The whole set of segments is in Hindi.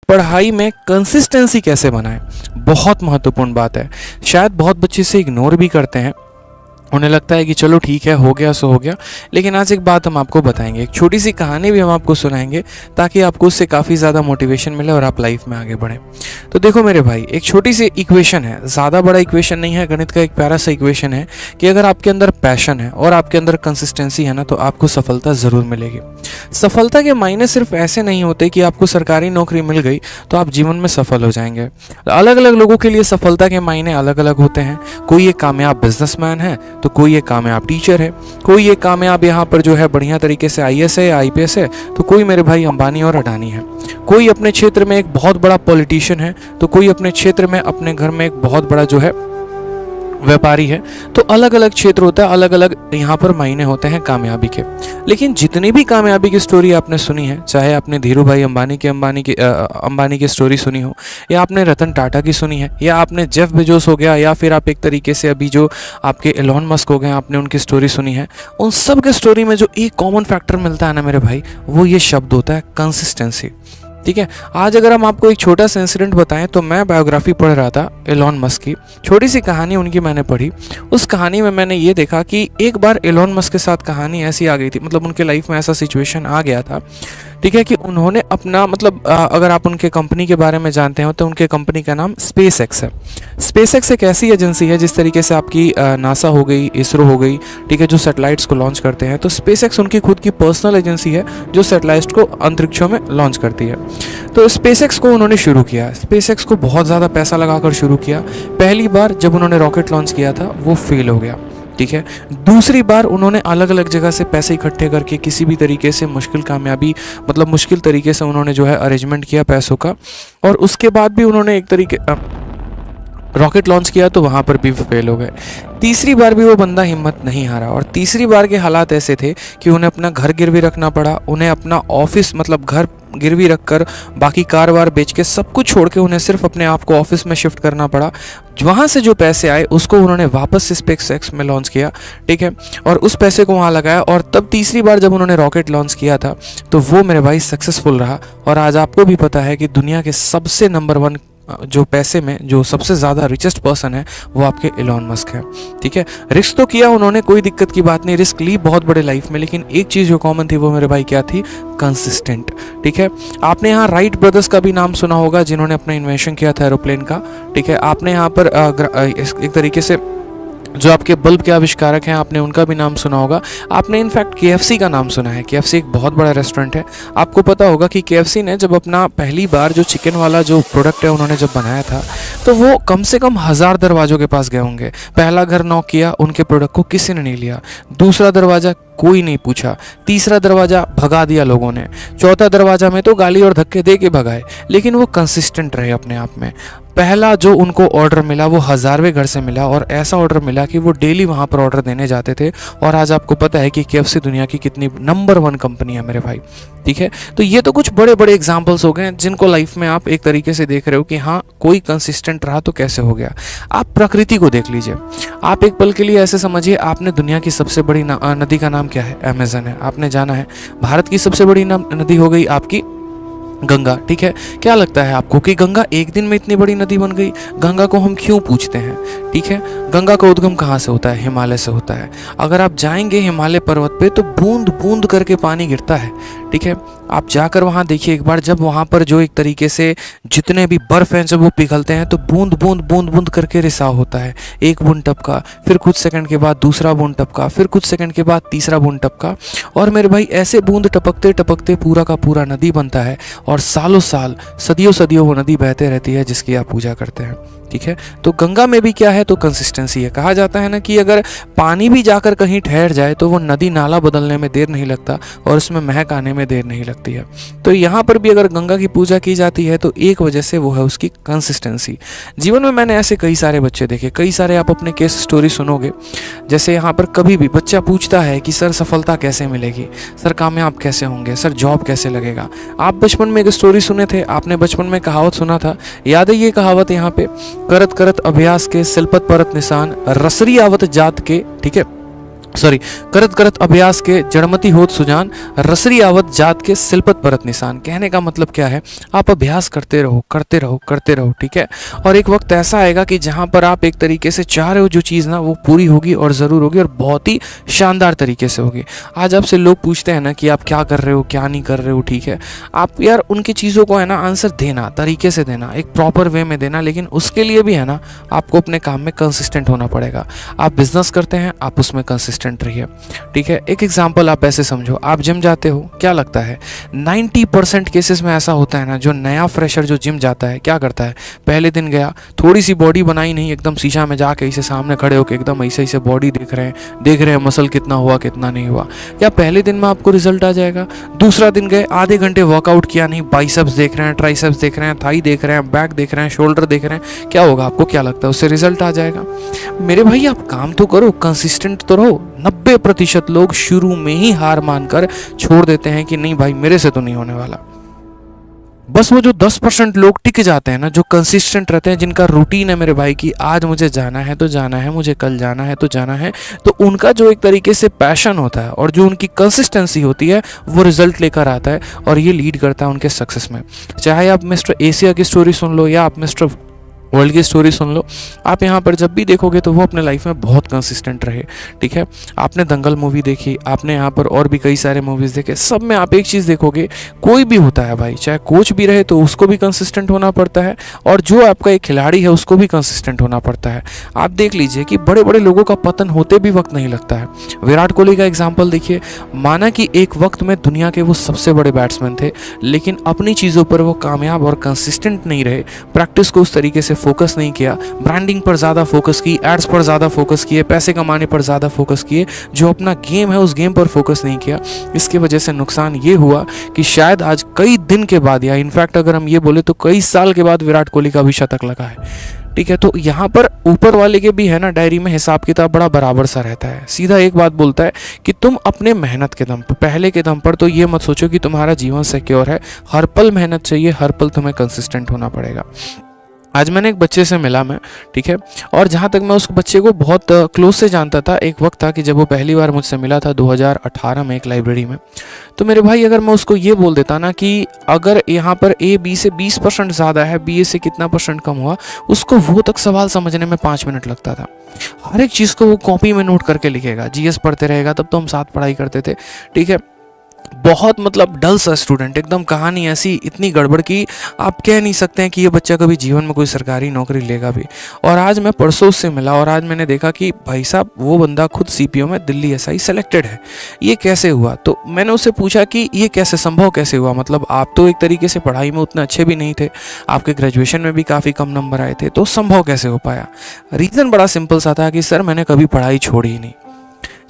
पढ़ाई में कंसिस्टेंसी कैसे बनाएं, बहुत महत्वपूर्ण बात है। शायद बहुत बच्चे इसे इग्नोर भी करते हैं, उन्हें लगता है कि चलो ठीक है, हो गया सो हो गया। लेकिन आज एक बात हम आपको बताएंगे, एक छोटी सी कहानी भी हम आपको सुनाएंगे ताकि आपको उससे काफ़ी ज़्यादा मोटिवेशन मिले और आप लाइफ में आगे बढ़ें। तो देखो मेरे भाई, एक छोटी सी इक्वेशन है, ज़्यादा बड़ा इक्वेशन नहीं है, गणित का एक प्यारा सा इक्वेशन है कि अगर आपके अंदर पैशन है और आपके अंदर कंसिस्टेंसी है ना, तो आपको सफलता ज़रूर मिलेगी। सफलता के मायने सिर्फ ऐसे नहीं होते कि आपको सरकारी नौकरी मिल गई तो आप जीवन में सफल हो जाएंगे। अलग अलग लोगों के लिए सफलता के मायने अलग अलग होते हैं। कोई एक कामयाब बिजनेसमैन है तो कोई एक कामयाब टीचर है, कोई एक कामयाब यहाँ पर जो है बढ़िया तरीके से आईएएस है या आईपीएस है, तो कोई मेरे भाई अंबानी और अडानी है। कोई अपने क्षेत्र में एक बहुत बड़ा पॉलिटिशियन है तो कोई अपने क्षेत्र में अपने घर में एक बहुत बड़ा जो है व्यापारी है। तो अलग अलग क्षेत्र होता है, अलग अलग यहाँ पर मायने होते हैं कामयाबी के। लेकिन जितनी भी कामयाबी की स्टोरी आपने सुनी है, चाहे आपने धीरू भाई अंबानी की स्टोरी सुनी हो, या आपने रतन टाटा की सुनी है, या आपने जेफ बेजोस हो गया, या फिर आप एक तरीके से अभी जो आपके एलोन मस्क हो गए आपने उनकी स्टोरी सुनी है, उन सब के स्टोरी में जो एक कॉमन फैक्टर मिलता है ना मेरे भाई, वो ये शब्द होता है कंसिस्टेंसी। ठीक है, आज अगर हम आपको एक छोटा सा इंसिडेंट बताएं, तो मैं बायोग्राफी पढ़ रहा था एलोन मस्क की, छोटी सी कहानी उनकी मैंने पढ़ी। उस कहानी में मैंने ये देखा कि एक बार एलोन मस्क के साथ कहानी ऐसी आ गई थी, मतलब उनके लाइफ में ऐसा सिचुएशन आ गया था, ठीक है, कि उन्होंने अपना मतलब अगर आप उनके कंपनी के बारे में जानते हो तो उनके कंपनी का नाम स्पेस एक्स है। स्पेस एक्स एक ऐसी एजेंसी है जिस तरीके से आपकी नासा हो गई, इसरो हो गई, ठीक है, जो सैटेलाइट्स को लॉन्च करते हैं, तो स्पेस एक्स उनकी खुद की पर्सनल एजेंसी है जो सैटेलाइट्स को अंतरिक्षों में लॉन्च करती है। तो स्पेस एक्स को उन्होंने शुरू किया, स्पेस एक्स को बहुत ज़्यादा पैसा लगाकर शुरू किया। पहली बार जब उन्होंने रॉकेट लॉन्च किया था वो फेल हो गया, ठीक है। दूसरी बार उन्होंने अलग अलग जगह से पैसे इकट्ठे करके किसी भी तरीके से मुश्किल तरीके से उन्होंने जो है अरेंजमेंट किया पैसों का, और उसके बाद भी उन्होंने एक तरीके रॉकेट लॉन्च किया तो वहाँ पर भी फेल हो गए। तीसरी बार भी वो बंदा हिम्मत नहीं हारा, और तीसरी बार के हालात ऐसे थे कि उन्हें अपना घर गिरवी रखना पड़ा, उन्हें अपना ऑफिस मतलब घर गिरवी रखकर बाकी कार वार बेच के सब कुछ छोड़ के उन्हें सिर्फ अपने आप को ऑफिस में शिफ्ट करना पड़ा। वहाँ से जो पैसे आए उसको उन्होंने वापस से स्पेस एक्स में लॉन्च किया, ठीक है, और उस पैसे को वहाँ लगाया, और तब तीसरी बार जब उन्होंने रॉकेट लॉन्च किया था तो वो मेरे भाई सक्सेसफुल रहा। और आज आपको भी पता है कि दुनिया के सबसे नंबर 1 जो पैसे में जो सबसे ज़्यादा रिचेस्ट पर्सन है वो आपके एलोन मस्क है, ठीक है। रिस्क तो किया उन्होंने, कोई दिक्कत की बात नहीं, रिस्क ली बहुत बड़े लाइफ में, लेकिन एक चीज़ जो कॉमन थी वो मेरे भाई क्या थी, कंसिस्टेंट, ठीक है। आपने यहाँ राइट ब्रदर्स का भी नाम सुना होगा जिन्होंने अपना इन्वेंशन किया था एरोप्लेन का, ठीक है। आपने यहाँ पर एक तरीके से जो आपके बल्ब के आविष्कारक हैं आपने उनका भी नाम सुना होगा। आपने इनफैक्ट केएफसी का नाम सुना है, केएफसी एक बहुत बड़ा रेस्टोरेंट है। आपको पता होगा कि केएफसी ने जब अपना पहली बार जो चिकन वाला जो प्रोडक्ट है उन्होंने जब बनाया था तो वो कम से कम 1000 दरवाजों के पास गए होंगे। पहला घर नॉक किया, उनके प्रोडक्ट को किसी ने नहीं लिया। दूसरा दरवाज़ा कोई नहीं पूछा, तीसरा दरवाज़ा भगा दिया लोगों ने, चौथा दरवाज़ा में तो गाली और धक्के दे के भगाए, लेकिन वो कंसिस्टेंट रहे अपने आप में। पहला जो उनको ऑर्डर मिला वो 1000वें घर से मिला, और ऐसा ऑर्डर मिला कि वो डेली वहाँ पर ऑर्डर देने जाते थे। और आज आपको पता है कि केएफसी दुनिया की कितनी नंबर 1 कंपनी है मेरे भाई, ठीक है। तो ये तो कुछ बड़े बड़े एग्जाम्पल्स हो गए जिनको लाइफ में आप एक तरीके से देख रहे हो कि हाँ कोई कंसिस्टेंट रहा तो कैसे हो गया। आप प्रकृति को देख लीजिए, आप एक पल के लिए ऐसे समझिए, आपने दुनिया की सबसे बड़ी नदी का नाम क्या है, अमेज़न है, आपने जाना है। भारत की सबसे बड़ी नदी हो गई आपकी गंगा, ठीक है। क्या लगता है आपको कि गंगा एक दिन में इतनी बड़ी नदी बन गई? गंगा को हम क्यों पूछते हैं, ठीक है। गंगा का उद्गम कहाँ से होता है? हिमालय से होता है। अगर आप जाएंगे हिमालय पर्वत पे तो बूंद बूंद करके पानी गिरता है, ठीक है। आप जाकर वहाँ देखिए एक बार, जब वहाँ पर जो एक तरीके से जितने भी बर्फ़ हैं जब वो पिघलते हैं तो बूंद बूंद बूंद बूंद करके रिसाव होता है। एक बूंद टपका, फिर कुछ सेकंड के बाद दूसरा बूंद टपका, फिर कुछ सेकंड के बाद तीसरा बूंद टपका, और मेरे भाई ऐसे बूंद टपकते टपकते पूरा का पूरा नदी बनता है, और सालों साल सदियों सदियों वो नदी बहते रहती है जिसकी आप पूजा करते हैं, ठीक है। तो गंगा में भी क्या है, तो कंसिस्टेंसी है। कहा जाता है ना कि अगर पानी भी जाकर कहीं ठहर जाए तो वो नदी नाला बदलने में देर नहीं लगता और उसमें महक आने में देर नहीं लगती है। तो यहाँ पर भी अगर गंगा की पूजा की जाती है तो एक वजह से वो है उसकी कंसिस्टेंसी। जीवन में मैंने ऐसे कई सारे बच्चे देखे, कई सारे आप अपने केस स्टोरी सुनोगे। जैसे यहाँ पर कभी भी बच्चा पूछता है कि सर सफलता कैसे मिलेगी, सर कामयाब कैसे होंगे, सर जॉब कैसे लगेगा। आप बचपन में एक स्टोरी सुने थे, आपने बचपन में कहावत सुना था, याद है ये कहावत यहाँ पे, करत करत अभ्यास के सिलपत परत निशान, रसरी आवत जात के, ठीक है। सॉरी, करत करत अभ्यास के जड़मती होत सुजान, रसरी आवत जात के सिलपत परत निशान। कहने का मतलब क्या है, आप अभ्यास करते रहो करते रहो करते रहो, ठीक है। और एक वक्त ऐसा आएगा कि जहाँ पर आप एक तरीके से चाह रहे हो जो चीज़ ना, वो पूरी होगी और ज़रूर होगी, और बहुत ही शानदार तरीके से होगी। आज आपसे लोग पूछते हैं ना कि आप क्या कर रहे हो, क्या नहीं कर रहे हो, ठीक है। आप यार उनकी चीज़ों को है ना आंसर देना, तरीके से देना, एक प्रॉपर वे में देना, लेकिन उसके लिए भी है ना आपको अपने काम में कंसिस्टेंट होना पड़ेगा। आप बिजनेस करते हैं, आप उसमें कंसिस्टेंट रहिए, ठीक है। एक एग्जांपल आप ऐसे समझो, आप जिम जाते हो, क्या लगता है 90% केसेस में ऐसा होता है ना, जो नया फ्रेशर जो जिम जाता है क्या करता है, पहले दिन गया, थोड़ी सी बॉडी बनाई नहीं, एकदम शीशा में जाके इसे सामने खड़े होकर एकदम ऐसे ऐसे बॉडी देख रहे हैं मसल कितना हुआ कितना नहीं हुआ। क्या पहले दिन में आपको रिजल्ट आ जाएगा? दूसरा दिन गए, आधे घंटे वर्कआउट किया नहीं, बाइसेप्स देख रहे हैं, ट्राइसेप्स देख रहे हैं, थाई देख रहे हैं, बैक देख रहे हैं, शोल्डर देख रहे हैं, क्या होगा? आपको क्या लगता है उससे रिजल्ट आ जाएगा? मेरे भाई आप काम तो करो, कंसिस्टेंट तो रहो। 90% लोग शुरू में ही हार मानकर छोड़ देते हैं कि नहीं भाई मेरे से तो नहीं होने वाला। बस वो जो 10% लोग टिक जाते हैं ना, जो कंसिस्टेंट रहते हैं, जिनका रूटीन है मेरे भाई कि आज मुझे जाना है तो जाना है, मुझे कल जाना है तो जाना है, तो उनका जो एक तरीके से पैशन होता है और जो उनकी कंसिस्टेंसी होती है वो रिजल्ट लेकर आता है, और ये लीड करता है उनके सक्सेस में। चाहे आप मिस्टर एशिया की स्टोरी सुन लो या आप मिस्टर वर्ल्ड की स्टोरी सुन लो, आप यहाँ पर जब भी देखोगे तो वो अपने लाइफ में बहुत कंसिस्टेंट रहे, ठीक है। आपने दंगल मूवी देखी, आपने यहाँ पर और भी कई सारे मूवीज़ देखे, सब में आप एक चीज़ देखोगे, कोई भी होता है भाई, चाहे कोच भी रहे तो उसको भी कंसिस्टेंट होना पड़ता है, और जो आपका एक खिलाड़ी है उसको भी कंसिस्टेंट होना पड़ता है। आप देख लीजिए कि बड़े बड़े लोगों का पतन होते भी वक्त नहीं लगता है। विराट कोहली का एग्जाम्पल देखिए, माना कि एक वक्त में दुनिया के वो सबसे बड़े बैट्समैन थे, लेकिन अपनी चीज़ों पर वो कामयाब और कंसिस्टेंट नहीं रहे, प्रैक्टिस को उस तरीके से फोकस नहीं किया, ब्रांडिंग पर ज़्यादा फोकस की, एड्स पर ज़्यादा फोकस किए, पैसे कमाने पर ज़्यादा फोकस किए, जो अपना गेम है उस गेम पर फोकस नहीं किया। इसकी वजह से नुकसान ये हुआ कि शायद आज कई दिन के बाद, या इनफैक्ट अगर हम ये बोले तो कई साल के बाद विराट कोहली का भी शतक लगा है, ठीक है। तो यहाँ पर ऊपर वाले के भी है ना डायरी में हिसाब किताब बड़ा बराबर सा रहता है। सीधा एक बात बोलता है कि तुम अपने मेहनत के दम पर, पहले के दम पर तो ये मत सोचो कि तुम्हारा जीवन सिक्योर है, हर पल मेहनत चाहिए, हर पल तुम्हें कंसिस्टेंट होना पड़ेगा। आज मैंने एक बच्चे से मिला मैं, ठीक है, और जहाँ तक मैं उस बच्चे को बहुत क्लोज से जानता था, एक वक्त था कि जब वो पहली बार मुझसे मिला था 2018 में एक लाइब्रेरी में। तो मेरे भाई अगर मैं उसको ये बोल देता ना कि अगर यहाँ पर ए बी से 20% ज़्यादा है, बी ए से कितना परसेंट कम हुआ, उसको वो तक सवाल समझने में 5 मिनट लगता था। हर एक चीज़ को वो कॉपी में नोट करके लिखेगा, जीएस पढ़ते रहेगा, तब तो हम साथ पढ़ाई करते थे, ठीक है। बहुत मतलब डल सा स्टूडेंट, एकदम कहानी ऐसी इतनी गड़बड़ की आप कह नहीं सकते हैं कि ये बच्चा कभी जीवन में कोई सरकारी नौकरी लेगा भी। और आज मैं परसों उससे मिला और आज मैंने देखा कि भाई साहब वो बंदा खुद सीपीओ में दिल्ली एसआई सेलेक्टेड है। ये कैसे हुआ? तो मैंने उससे पूछा कि ये कैसे संभव कैसे हुआ, मतलब आप तो एक तरीके से पढ़ाई में उतने अच्छे भी नहीं थे, आपके ग्रेजुएशन में भी काफ़ी कम नंबर आए थे, तो संभव कैसे हो पाया? रीज़न बड़ा सिंपल सा था कि सर मैंने कभी पढ़ाई छोड़ी ही नहीं,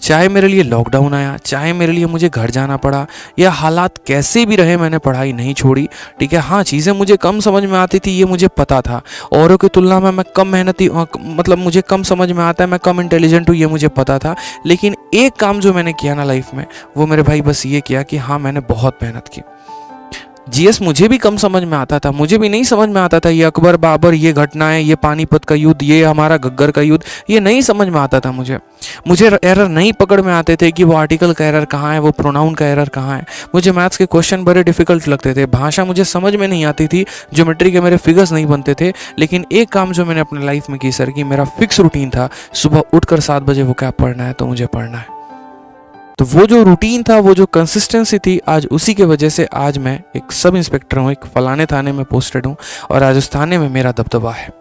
चाहे मेरे लिए लॉकडाउन आया, चाहे मेरे लिए मुझे घर जाना पड़ा, या हालात कैसे भी रहे, मैंने पढ़ाई नहीं छोड़ी, ठीक है। हाँ, चीज़ें मुझे कम समझ में आती थी, ये मुझे पता था, औरों की तुलना में मैं कम मेहनती, मतलब मुझे कम समझ में आता है, मैं कम इंटेलिजेंट हूँ, ये मुझे पता था। लेकिन एक काम जो मैंने किया ना लाइफ में, वो मेरे भाई बस ये किया कि हाँ मैंने बहुत मेहनत की। जीएस मुझे भी कम समझ में आता था, मुझे भी नहीं समझ में आता था ये अकबर बाबर, ये घटनाएं, ये पानीपत का युद्ध, ये हमारा घग्गर का युद्ध, ये नहीं समझ में आता था मुझे एरर नहीं पकड़ में आते थे कि वो आर्टिकल का एरर कहाँ है, वो प्रोनाउन का एरर कहाँ है। मुझे मैथ्स के क्वेश्चन बड़े डिफिकल्ट लगते थे, भाषा मुझे समझ में नहीं आती थी, ज्योमेट्री के मेरे फिगर्स नहीं बनते थे। लेकिन एक काम जो मैंने अपने लाइफ में की सर, कि मेरा फिक्स रूटीन था, सुबह उठकर 7 बजे वो क्या पढ़ना है तो मुझे पढ़ना है। तो वो जो रूटीन था, वो जो कंसिस्टेंसी थी, आज उसी के वजह से आज मैं एक सब इंस्पेक्टर हूँ, एक फलाने थाने में पोस्टेड हूँ, और आज उस थाने में मेरा दबदबा है।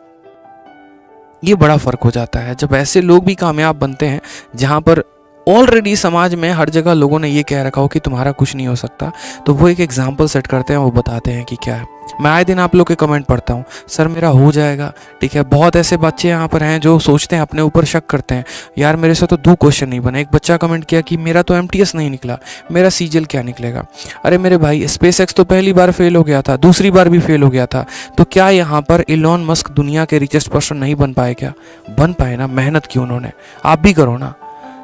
ये बड़ा फ़र्क हो जाता है जब ऐसे लोग भी कामयाब बनते हैं, जहाँ पर ऑलरेडी समाज में हर जगह लोगों ने ये कह रखा हो कि तुम्हारा कुछ नहीं हो सकता, तो वो एक एग्जाम्पल सेट करते हैं, वो बताते हैं कि क्या है। मैं आए दिन आप लोग के कमेंट पढ़ता हूँ, सर मेरा हो जाएगा, ठीक है। बहुत ऐसे बच्चे यहाँ पर हैं जो सोचते हैं, अपने ऊपर शक करते हैं, यार मेरे से तो 2 क्वेश्चन नहीं बने। एक बच्चा कमेंट किया कि मेरा तो एमटीएस नहीं निकला, मेरा सीजीएल क्या निकलेगा? अरे मेरे भाई, स्पेस एक्स तो पहली बार फेल हो गया था, दूसरी बार भी फेल हो गया था, तो क्या यहाँ पर इलॉन मस्क दुनिया के रिचेस्ट पर्सन नहीं बन पाए? क्या बन पाए ना, मेहनत की उन्होंने, आप भी करो ना,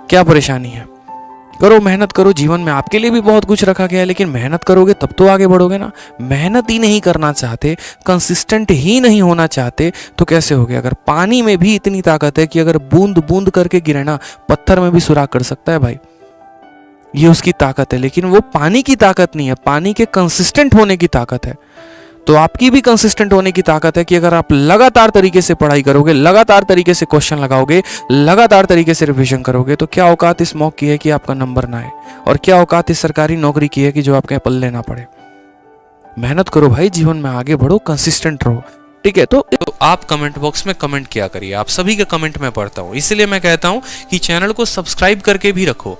क्या परेशानी है? करो, मेहनत करो। जीवन में आपके लिए भी बहुत कुछ रखा गया है, लेकिन मेहनत करोगे तब तो आगे बढ़ोगे ना। मेहनत ही नहीं करना चाहते, कंसिस्टेंट ही नहीं होना चाहते, तो कैसे होगे? अगर पानी में भी इतनी ताकत है कि अगर बूंद बूंद करके गिरे ना, पत्थर में भी सुराख कर सकता है भाई, ये उसकी ताकत है। लेकिन वो पानी की ताकत नहीं है, पानी के कंसिस्टेंट होने की ताकत है। तो आपकी भी कंसिस्टेंट होने की ताकत है कि अगर आप लगातार तरीके से पढ़ाई करोगे, लगातार तरीके से क्वेश्चन लगाओगे, लगातार तरीके से रिवीजन करोगे, तो क्या औकात इस मॉक की है कि आपका नंबर ना आए, और क्या औकात इस सरकारी नौकरी की है कि जो आपके पल्ले ना पड़े। मेहनत करो भाई, जीवन में आगे बढ़ो, कंसिस्टेंट रहो, ठीक है। तो आप कमेंट बॉक्स में कमेंट किया करिए, आप सभी के कमेंट मैं पढ़ता हूँ, इसलिए मैं कहता हूँ कि चैनल को सब्सक्राइब करके भी रखो।